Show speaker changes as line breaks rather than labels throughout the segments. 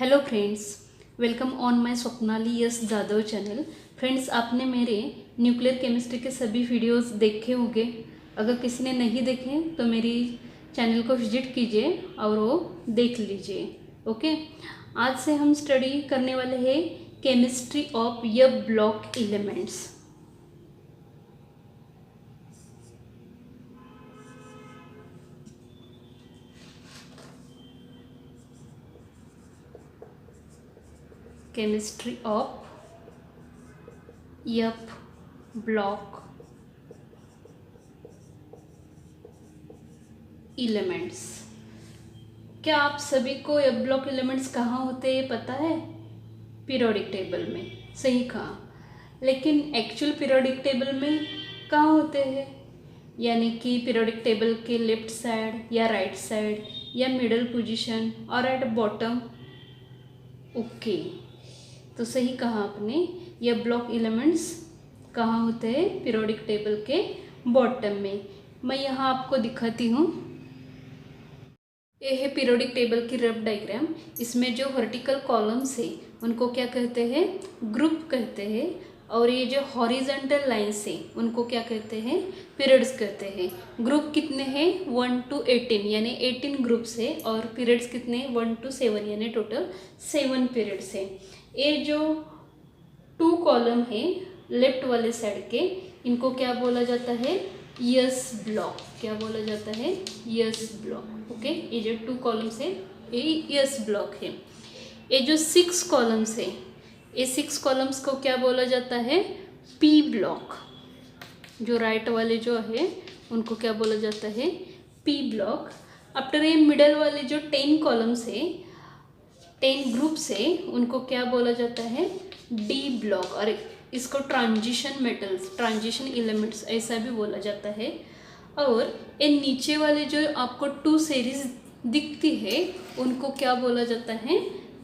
Hello friends, welcome on my Swapnali S Jadhav channel. Friends, आपने मेरे nuclear chemistry के सभी वीडियोस देखे होंगे। अगर किसी ने नहीं देखे तो मेरी चैनल को विजिट कीजिए और वो देख लीजिए। ओके, आज से हम स्टडी करने वाले हैं chemistry of f block elements. Chemistry of f block elements. क्या आप सभी को यप ब्लॉक एलिमेंट्स कहाँ होते हैं पता है? पीरियोडिक टेबल में। सही कहा, लेकिन एक्चुअल पीरियोडिक टेबल में कहाँ होते हैं? यानी कि पीरियोडिक टेबल के लेफ्ट साइड या राइट साइड या मिडल पोजीशन और एट बॉटम। ओके, तो सही कहा आपने। ये ब्लॉक एलिमेंट्स कहाँ होते हैं? पीरियोडिक टेबल के बॉटम में। मैं यहाँ आपको दिखाती हूँ। ये है पीरियोडिक टेबल की रफ डायग्राम। इसमें जो वर्टिकल कॉलम्स है उनको क्या कहते हैं? ग्रुप कहते हैं। और ये जो हॉरिजॉन्टल लाइन्स है उनको क्या कहते हैं? पीरियड्स कहते हैं। ग्रुप कितने हैं? 1 to 18 यानी 18 ग्रुप्स है। और पीरियड्स कितने? 1 to 7 यानी टोटल 7 पीरियड्स है। ये जो 2 कॉलम है लेफ्ट वाले साइड के, इनको क्या बोला जाता है? Yes block. क्या बोला जाता है? Yes block. ओके, ये जो 2 कॉलम्स है ये यस ब्लॉक है। ये जो 6 कॉलम्स है, ये 6 कॉलम्स को क्या बोला जाता है? P block. जो राइट वाले जो है उनको क्या बोला जाता है? P block. आफ्टर ये मिडल वाले जो 10 कॉलम्स है, 10 ग्रुप्स है, उनको क्या बोला जाता है? D block. और इसको ट्रांजिशन मेटल्स, ट्रांजिशन एलिमेंट्स ऐसा भी बोला जाता है। और ये नीचे वाले जो आपको 2 सीरीज दिखती है उनको क्या बोला जाता है?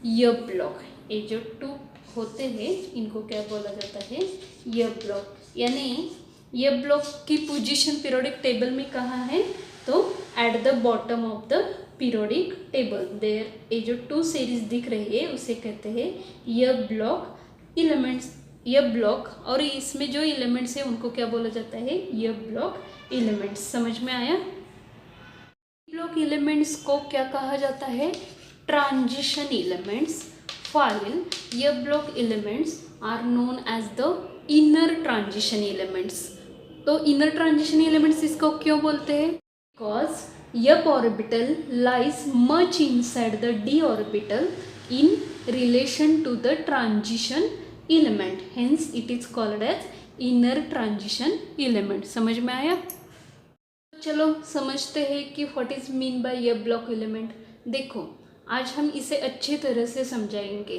य ब्लॉक। ये जो 2 होते हैं इनको क्या बोला जाता है? य ब्लॉक। यानी य ब्लॉक की पोजीशन पीरियोडिक टेबल में कहाँ है? तो at the bottom of the periodic table there. ये जो 2 सीरीज दिख रही है उसे कहते हैं य ब्लॉक एलिमेंट्स। य ब्लॉक। और इसमें जो एलिमेंट्स है उनको क्या बोला जाता है? य ब्लॉक एलिमेंट्स। समझ में आया? ब्लॉक एलिमेंट्स को क्या कहा जाता है? Transition elements. while f block elements are known as the inner transition elements. तो इनर ट्रांजिशन एलिमेंट्स इसको क्यों बोलते हैं? Because f orbital lies much inside the d orbital in relation to the transition element, hence it is called as inner transition element। समझ में आया? चलो समझते हैं कि व्हाट इज मीन बाय ये ब्लॉक एलिमेंट। देखो, आज हम इसे अच्छी तरह से समझाएंगे।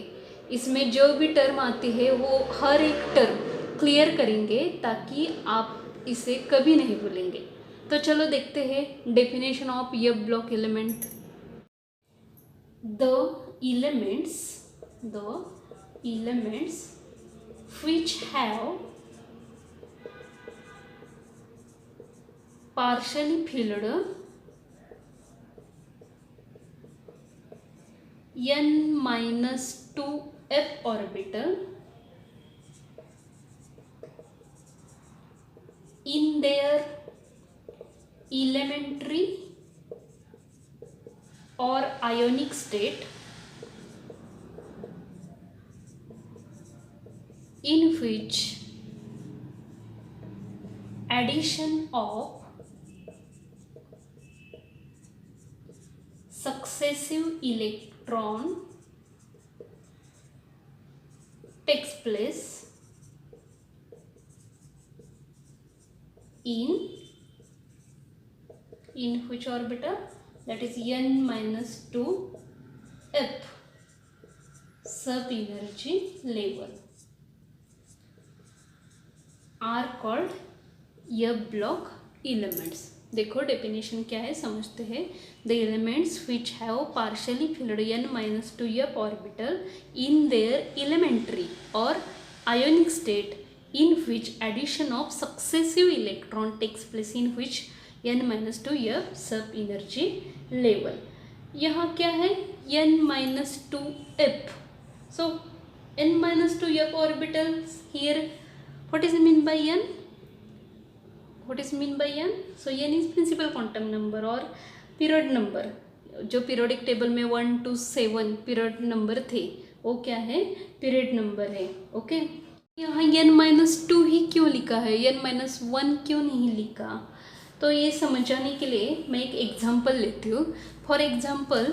इसमें जो भी टर्म आती है वो हर एक टर्म क्लियर करेंगे ताकि आप इसे कभी नहीं भूलेंगे। तो चलो देखते हैं डेफिनेशन ऑफ ये block element. The elements which have partially filled n-2f orbital in their elementary or ionic state in which addition of successive electron takes place in which orbital? That is n-2f sub energy level are called य block elements. देखो definition क्या है समझते हैं। The elements which have partially filled n-2f orbital in their elementary or ionic state in which addition of successive electron takes place in which n-2f sub energy level। यहाँ क्या है n-2f. So n-2f orbitals here. What is mean by n? What is mean by n? So n is principal quantum number और period number, जो periodic table में 1 to 7 period number थे वो क्या है, पीरियड नंबर है. ओके, यहाँ n-2 ही क्यों लिखा है, n-1 क्यों नहीं लिखा? तो ये समझाने के लिए मैं एक एग्जांपल लेती हूँ. For example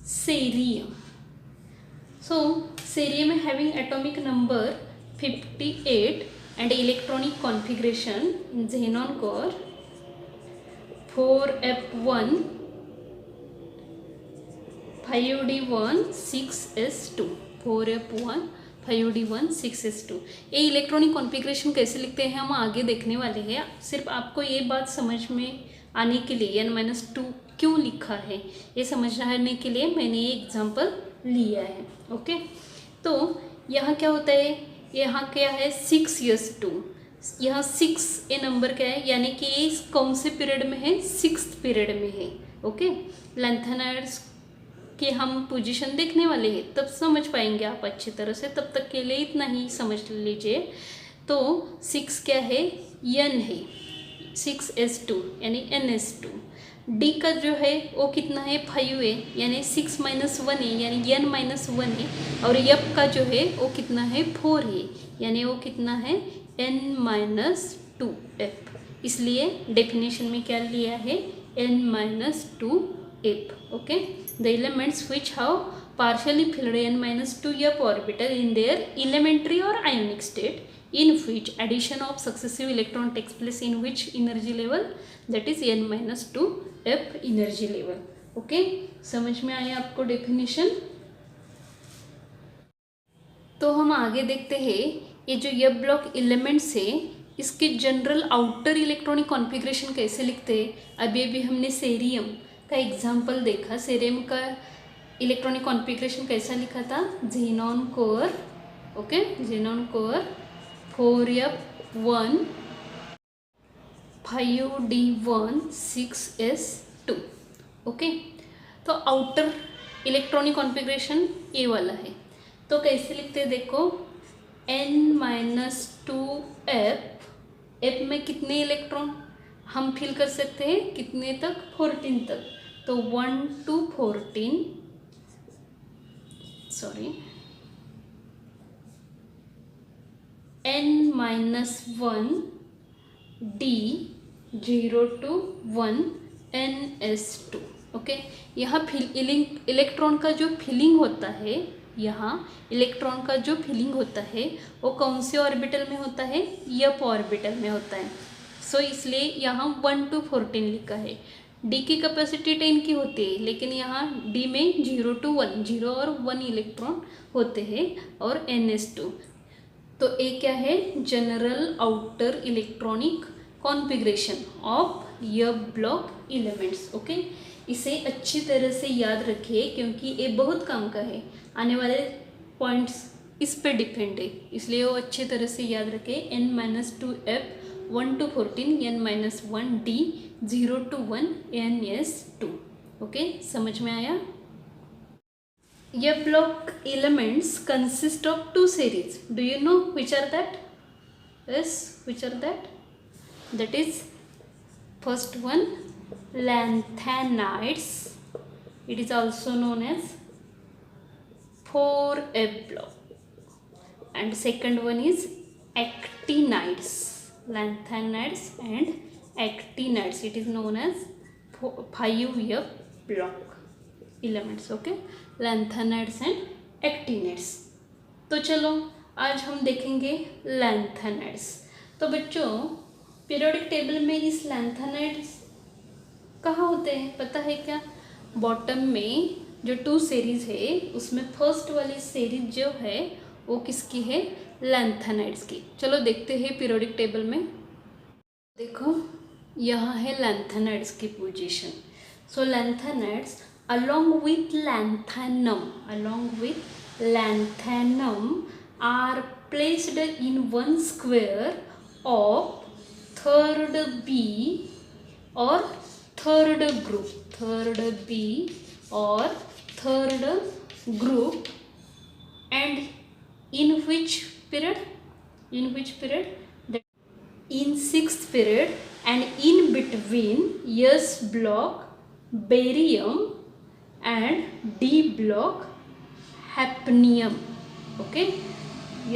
cerium. So cerium having atomic number 58 and electronic configuration in xenon core 4f1 5d1 6s2 4f1 5d1 6s2. ये इलेक्ट्रॉनिक कॉन्फ़िगरेशन कैसे लिखते हैं हम आगे देखने वाले हैं. सिर्फ आपको ये बात समझ में आने के लिए n-2 क्यों लिखा है ये समझने के लिए मैंने ये एग्जांपल लिया है. ओके, तो यहाँ क्या होता है, यहाँ क्या है 6s2. यहाँ 6 ये नंबर क्या है, यानी कि ये कौन से पीरियड में है, 6th पीरियड में है. ओके, लैंथेनाइड्स कि हम पोजीशन देखने वाले हैं तब समझ पाएंगे आप अच्छी तरह से. तब तक के लिए इतना ही समझ लीजिए. तो 6 क्या है, n है, 6s2 यानी ns2. d का जो है वो कितना है, 5 है, यानी 6 - 1 है, यानी n-1 है. और f का जो है वो कितना है, 4 है, यानी वो कितना है, n-2f. इसलिए डेफिनेशन में क्या लिया है, n-2f. Okay, the elements which have partially filled n-2f orbital in their elementary or ionic state, in which addition of successive electron takes place in which energy level, that is n-2f energy level. Okay, समझ में आया आपको definition. तो हम आगे देखते हैं ये जो ये ब्लॉक एलिमेंट्स है इसके जनरल आउटर इलेक्ट्रॉनिक कॉन्फ़िगरेशन कैसे लिखते हैं. अभी हमने सेरियम का एग्जाम्पल देखा. सेरियम का इलेक्ट्रॉनिक कॉन्फ़िगरेशन कैसा लिखा था, xenon core. Okay, xenon core 4f1 5d1 6s2. Okay, तो आउटर इलेक्ट्रॉनिक कॉन्फ़िगरेशन ये वाला है. तो कैसे लिखते हैं देखो, n-2f. f में कितने इलेक्ट्रॉन हम फिल कर सकते हैं, कितने तक, 14 तक. तो 1 to 14, sorry, n-1 d 0 to 1 ns2. Okay, यहाँ इलेक्ट्रॉन का जो फिलिंग होता है, यहाँ इलेक्ट्रॉन का जो फिलिंग होता है वो कौन से ऑर्बिटल में होता है, f ऑर्बिटल में होता है. सो इसलिए यहाँ 1 to 14 लिखा है. डी की कैपेसिटी 10 की होती है, लेकिन यहाँ डी में 0 to 1 0 और 1 इलेक्ट्रॉन होते हैं और ns2. तो ये क्या है, general outer electronic configuration of ये ब्लॉक एलिमेंट्स. ओके, इसे अच्छी तरह से याद रखिए क्योंकि ये बहुत काम का है. आने वाले पॉइंट्स इस पे डिपेंड है, इसलिए वो अच्छी तरह से याद रखें. n-2f 1 to 14, n-1 d 0 to 1 ns2. Okay, समझ में आया. ये block elements consist of 2 series. Do you know which are that? Yes, which are that? That is first one lanthanides. It is also known as 4f block. And second one is actinides. Lanthanides and actinides. It is known as 5f block elements. Okay, lanthanides and actinides. तो चलो आज हम देखेंगे lanthanides. तो बच्चों periodic table में इस lanthanides कहाँ होते हैं पता है क्या? बॉटम में जो 2 series है उसमें फर्स्ट वाली सीरीज जो है वो किसकी है? लैंथेनाइड्स की. चलो देखते हैं पीरियोडिक टेबल में. देखो यहाँ है लैंथेनाइड्स की position. So lanthanides along with lanthanum are placed in one square of third B or third group, third B or third group, and in which period, that in sixth period, and in between S block barium and D block hafnium. Okay,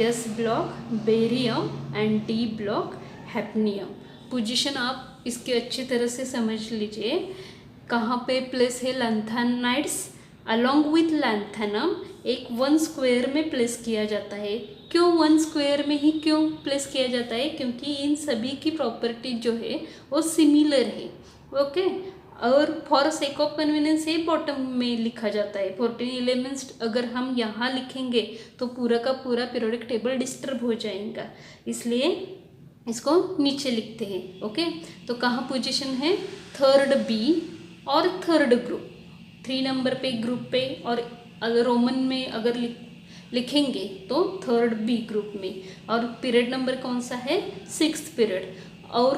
S block barium and D block hafnium. Position आप इसके अच्छी तरह से समझ लीजिए। कहाँ पे place है लैंथेनाइड्स, अलॉन्ग विथ लैंथेनम एक 1 स्क्वायर में प्लेस किया जाता है। क्यों 1 स्क्वायर में ही क्यों प्लेस किया जाता है? क्योंकि इन सभी की प्रॉपर्टी जो है वो सिमिलर है। ओके, और फॉर सेक ऑफ कन्वीनियंस ये बॉटम में लिखा जाता है। 14 एलिमेंट्स अगर हम यहाँ लिखेंगे तो पूरा का पूरा पीरियोडिक टेबल डिस्टर्ब हो जाएगा, इसलिए इसको नीचे लिखते हैं। ओके, तो कहाँ पोजीशन है? Third B or third group, 3 number पे ग्रुप पे, और अगर रोमन में अगर लिखेंगे तो थर्ड बी ग्रुप में। और पीरियड नंबर कौन सा है? 6th period. और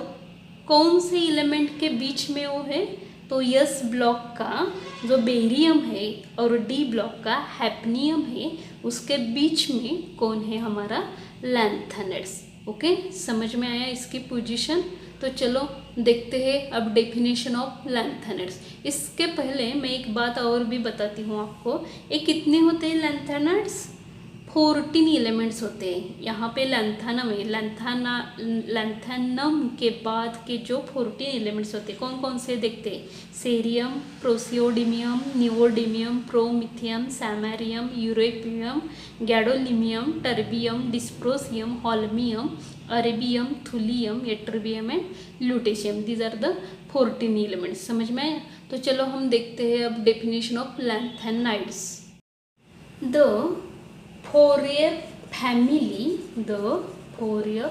कौन से एलिमेंट के बीच में वो है? तो एस ब्लॉक का जो बेरियम है और डी ब्लॉक का हैफनियम है, उसके बीच में कौन है? हमारा लैंथेनाइड्स। ओके, समझ में आया इसकी पोजीशन? तो चलो देखते हैं अब डेफिनेशन ऑफ लैंथेनाइड्स। इसके पहले मैं एक बात और भी बताती हूँ आपको। ये कितने होते हैं लैंथेनाइड्स? 14 एलिमेंट्स होते हैं। यहाँ पे लैंथेनम है, लैंथेनम के बाद के जो 14 एलिमेंट्स होते हैं कौन कौन से देखते हैं? Cerium, praseodymium, neodymium, promethium, samarium, europium, gadolinium, terbium, dysprosium, holmium, erbium, thulium, ytterbium and lutetium. These are the 14 elements. समझ में आया? तो चलो हम देखते हैं अब definition of lanthanides. The Fourier family, the Fourier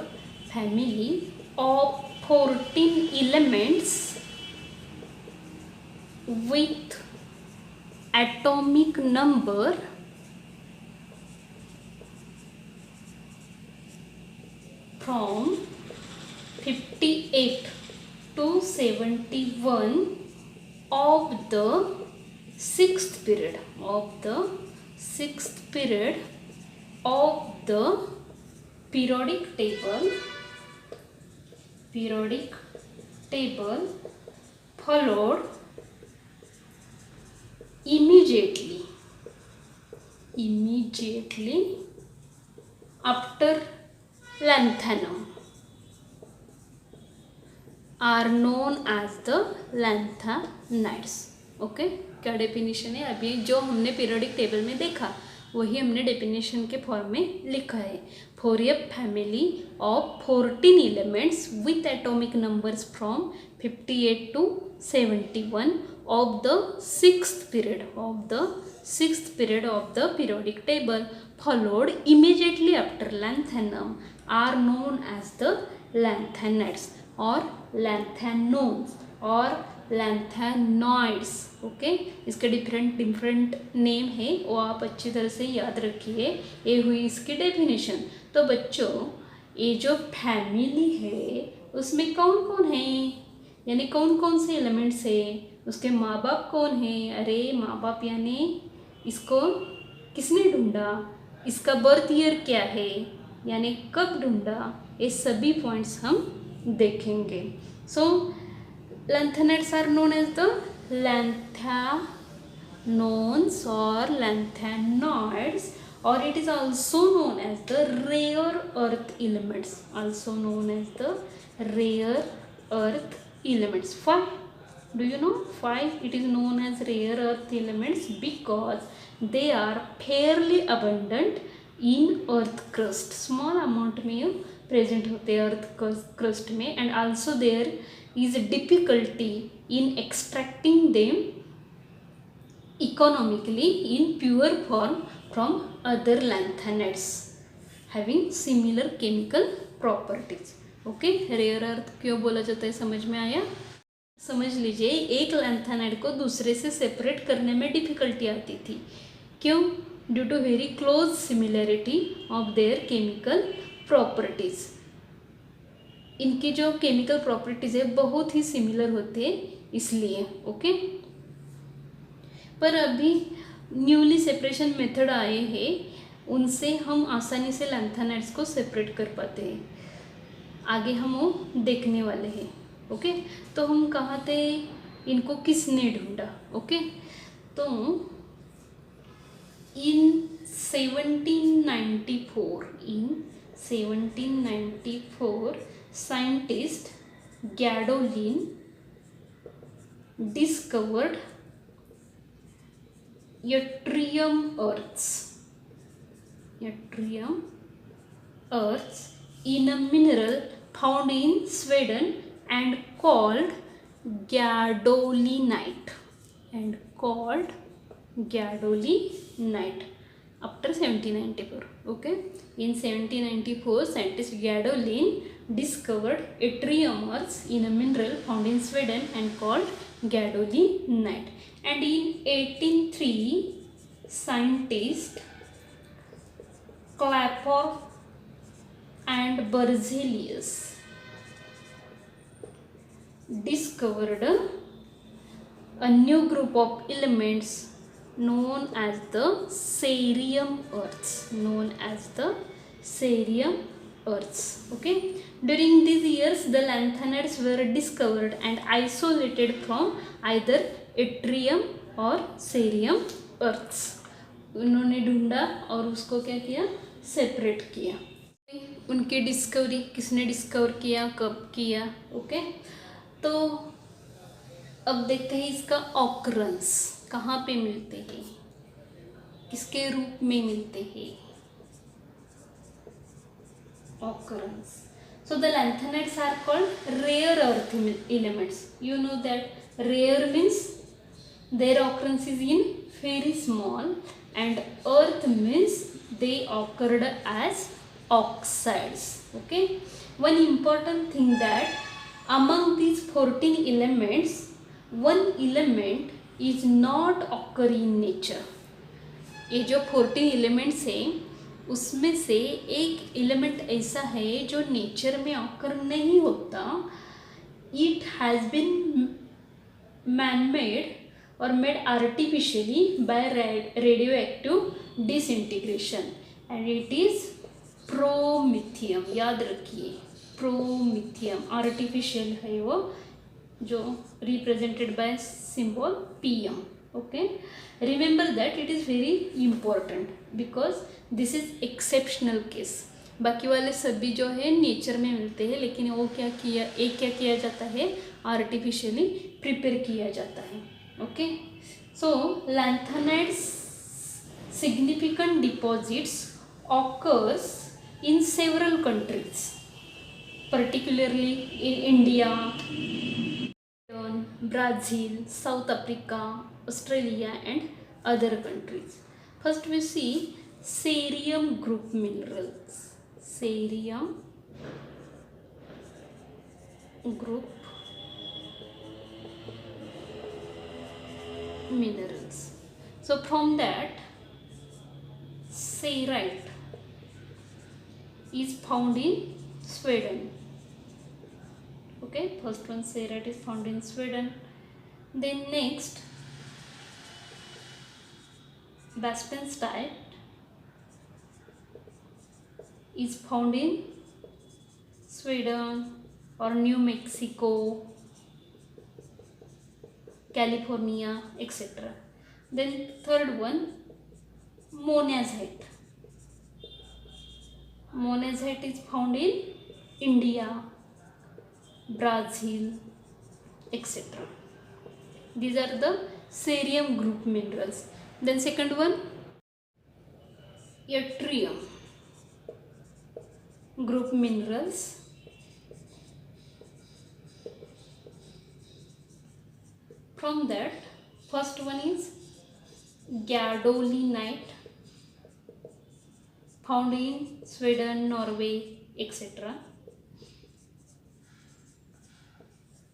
family of 14 elements with atomic number from 58 to 71 of the 6th period, of the 6th period of the periodic table followed immediately after lanthanum are known as the lanthanides. Okay, क्या definition है? अभी जो हमने periodic table में देखा वही हमने definition के फॉर्म में लिखा है। Fourier family of 14 elements with atomic numbers from 58 to 71 of the 6th period of the periodic table followed immediately after lanthanum are known as the lanthanides or lanthanones or lanthanoids. Okay, इसके different name है, वो आप अच्छी तरह से याद रखिए। ये हुई इसकी डेफिनेशन। तो बच्चों, ये जो फैमिली है उसमें कौन कौन है, यानी कौन कौन से एलिमेंट्स है, उसके माँ बाप कौन है? अरे माँ बाप यानी इसको किसने ढूंढा, इसका बर्थ ईयर क्या है, यानी कब ढूंढा, ये सभी पॉइंट्स हम देखेंगे। सो lanthanides are known as the lanthanones or lanthanoids, or it is also known as the rare earth elements, Why? Do you know why it is known as rare earth elements? Because they are fairly abundant in earth crust, small amount में present होते हैं earth crust में, and also there is a difficulty in extracting them economically in pure form from other lanthanides having similar chemical properties. Okay, rare earth क्यों बोला जाता है, समझ में आया? समझ लीजिए, एक लैंथेनाइड को दूसरे से सेपरेट करने में डिफिकल्टी आती थी। क्यों? Due to very close similarity of their chemical properties. इनकी जो केमिकल प्रॉपर्टीज़ है बहुत ही सिमिलर होते हैं, इसलिए। ओके, पर अभी न्यूली सेपरेशन मेथड आए हैं, उनसे हम आसानी से लैंथेनाइड्स को सेपरेट कर पाते हैं। आगे हम वो देखने वाले हैं। ओके, तो हम कहाँ थे, इनको किसने ढूंढा। ओके, तो इन 1794 scientist गैडोलिन discovered yttrium earths in a mineral found in Sweden and called gadolinite after 1794. Okay, in 1794 scientist Gadolin discovered yttrium earths in a mineral found in Sweden and called gadolinite, and in 1803 scientist Klaproth and Berzelius discovered a new group of elements known as the cerium earths. Okay, during these years the lanthanides were discovered and isolated from either yttrium or cerium earths. उन्होंने ढूंढा और उसको क्या किया, separate किया। उनकी discovery किसने discover किया, कब किया। ओके, तो अब देखते हैं इसका ऑकरेंस कहाँ पे मिलते हैं, किसके रूप में मिलते हैं। Occurrence. So the lanthanides are called rare earth elements. You know that rare means their occurrence is in very small, and earth means they occurred as oxides. Okay, one important thing that among these 14 elements, one element is not occur in nature. ये जो 14 elements हैं उसमें से एक element ऐसा है जो nature में ऑकर नहीं होता। It has been man made or made artificially by radio disintegration, and it is promethium. याद रखिए, प्रोमिथियम आर्टिफिशियल है वो, जो represented by symbol PM. Okay, remember that it is very important because this is exceptional case. बाकी वाले सभी जो है नेचर में मिलते हैं, लेकिन वो क्या किया जाता है, आर्टिफिशियली प्रिपेयर किया जाता है। Okay, so lanthanides significant deposits occurs in several countries, particularly in India, Brazil, South Africa, Australia and other countries. First we see cerium group minerals. Cerium group minerals. So from that, cerite is found in Sweden. Okay, first one cerite is found in Sweden. Then next, Baspenstite is found in Sweden or New Mexico, California, etc. Then third one, monazite. Monazite is found in India, Brazil, etc. These are the cerium group minerals. Then second one, yttrium group minerals. From that, first one is gadolinite, found in Sweden, Norway, etc.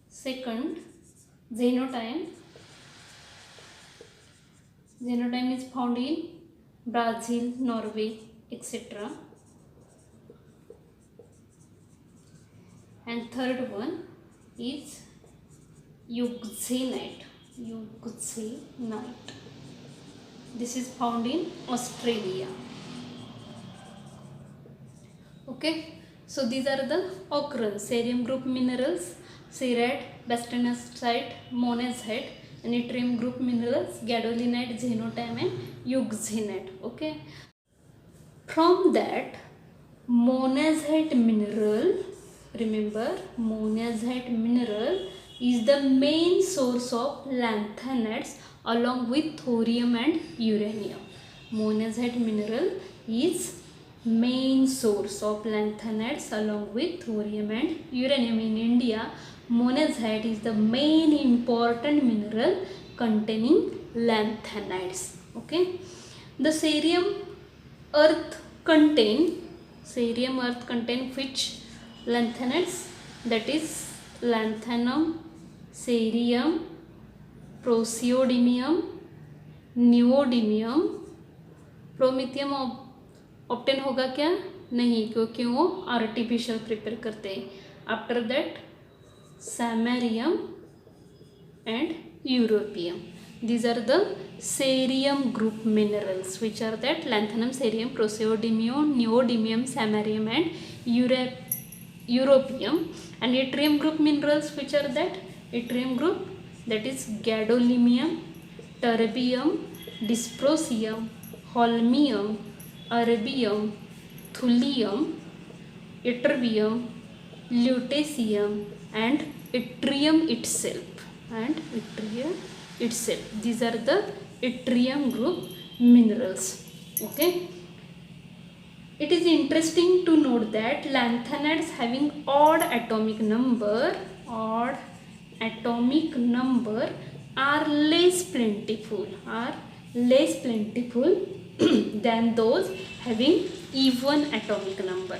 Second, xenotime. Xenotime is found in Brazil, Norway, etc. And third one is Euxenite. Euxenite. This is found in Australia. Okay, so these are the occurrence: cerium group minerals, cerite, bastanosite, monazite, and yttrium group minerals, gadolinite, xenotime, and euxenite. Okay, from that, monazite mineral, remember, monazite mineral is the main source of lanthanides along with thorium and uranium. Monazite mineral is main source of lanthanides along with thorium and uranium. In India, monazite is the main important mineral containing lanthanides. Okay, the cerium earth contain which lanthanides? That is lanthanum, cerium, praseodymium, neodymium. प्रोमिथियम obtain होगा क्या? नहीं, क्योंकि वो artificial prepare करते हैं. After that samarium and europium. These are the cerium group minerals, which are that lanthanum, cerium, praseodymium, neodymium, samarium, and europium. And yttrium group minerals, which are that yttrium group, that is gadolinium, terbium, dysprosium, holmium, erbium, thulium, ytterbium, lutetium, and yttrium itself. These are the yttrium group minerals. Okay, it is interesting to note that lanthanides having odd atomic number are less plentiful than those having even atomic number.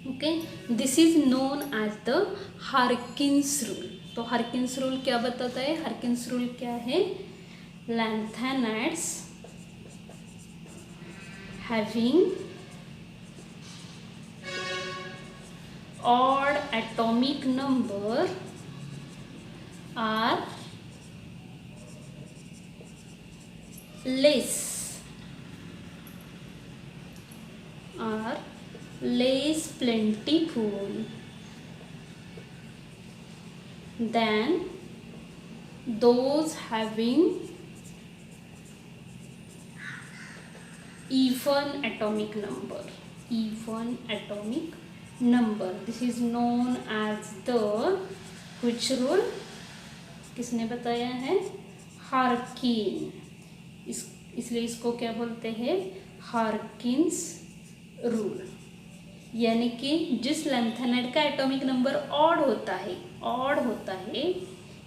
Okay, this is known as the Harkins rule. तो Harkins rule क्या बताता है? Harkins rule क्या है? Lanthanides having odd atomic number are less plentiful than those having even atomic number. This is known as the which rule? किसने बताया है? हार्किन. इसलिए इसको क्या बोलते हैं? हार्किन्स रूल. यानी कि जिस लैंथेनाइड का एटॉमिक नंबर ऑड होता है,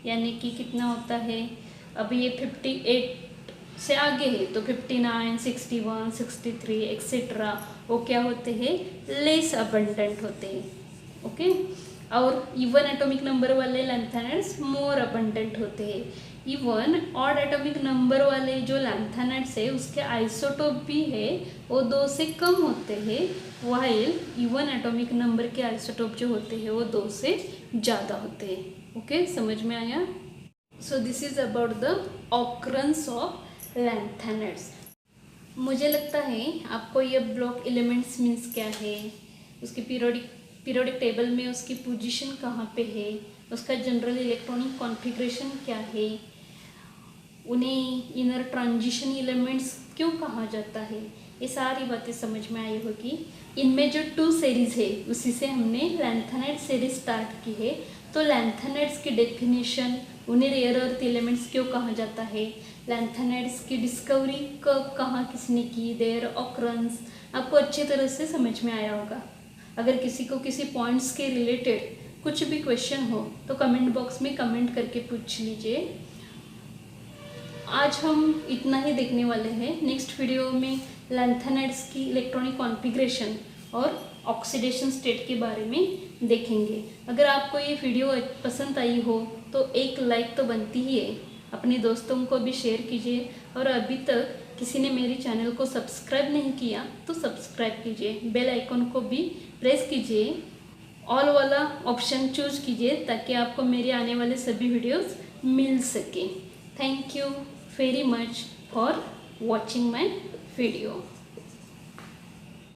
यानी कि कितना होता है? अभी ये 58 से आगे है तो 59, 61, 63 एक्सेट्रा वो क्या होते हैं? लेस अबंडेंट होते हैं. ओके, और इवन एटॉमिक नंबर वाले लैंथेनाइड्स मोर अबंडेंट होते हैं. इवन ऑड एटॉमिक नंबर वाले जो लैंथेनाइड्स है उसके आइसोटोप भी है वो 2 से कम होते हैं, वाइल इवन एटॉमिक नंबर के आइसोटोप जो होते हैं वो 2 से ज़्यादा होते हैं. ओके, समझ में आया? So this is about the occurrence of lanthanides. मुझे लगता है आपको ये ब्लॉक एलिमेंट्स मीन्स क्या है, उसकी पीरियोडिक टेबल में उसकी पोजीशन कहाँ पे है, उसका जनरल इलेक्ट्रॉनिक कॉन्फ़िगरेशन क्या है, उन्हें इनर ट्रांजिशन एलिमेंट्स क्यों कहा जाता है, ये सारी बातें समझ में आई होगी. इनमें जो 2 सीरीज़ है उसी से हमने लैंथेनाइड सीरीज स्टार्ट की है. तो लैंथेनाइड्स की डेफिनेशन, उन्हें रेयर अर्थ एलिमेंट्स क्यों कहा जाता है, लैंथेनाइड्स की डिस्कवरी कब कहाँ किसने की, देयर ऑकरेंस, आपको अच्छी तरह से समझ में आया होगा. अगर किसी को किसी पॉइंट्स के रिलेटेड कुछ भी क्वेश्चन हो तो कमेंट बॉक्स में कमेंट करके पूछ लीजिए. आज हम इतना ही देखने वाले हैं. नेक्स्ट वीडियो में लैंथेनाइड्स की इलेक्ट्रॉनिक कॉन्फ़िगरेशन और ऑक्सीडेशन स्टेट के बारे में देखेंगे. अगर आपको ये वीडियो पसंद आई हो तो एक लाइक तो बनती ही है. अपने दोस्तों को भी शेयर कीजिए, और अभी तक किसी ने मेरे चैनल को सब्सक्राइब नहीं किया तो सब्सक्राइब कीजिए, बेल आइकन को भी प्रेस कीजिए ऑल वाला ऑप्शन चूज कीजिए ताकि आपको मेरे आने वाले सभी वीडियोस मिल सके। Thank you very much for watching my video.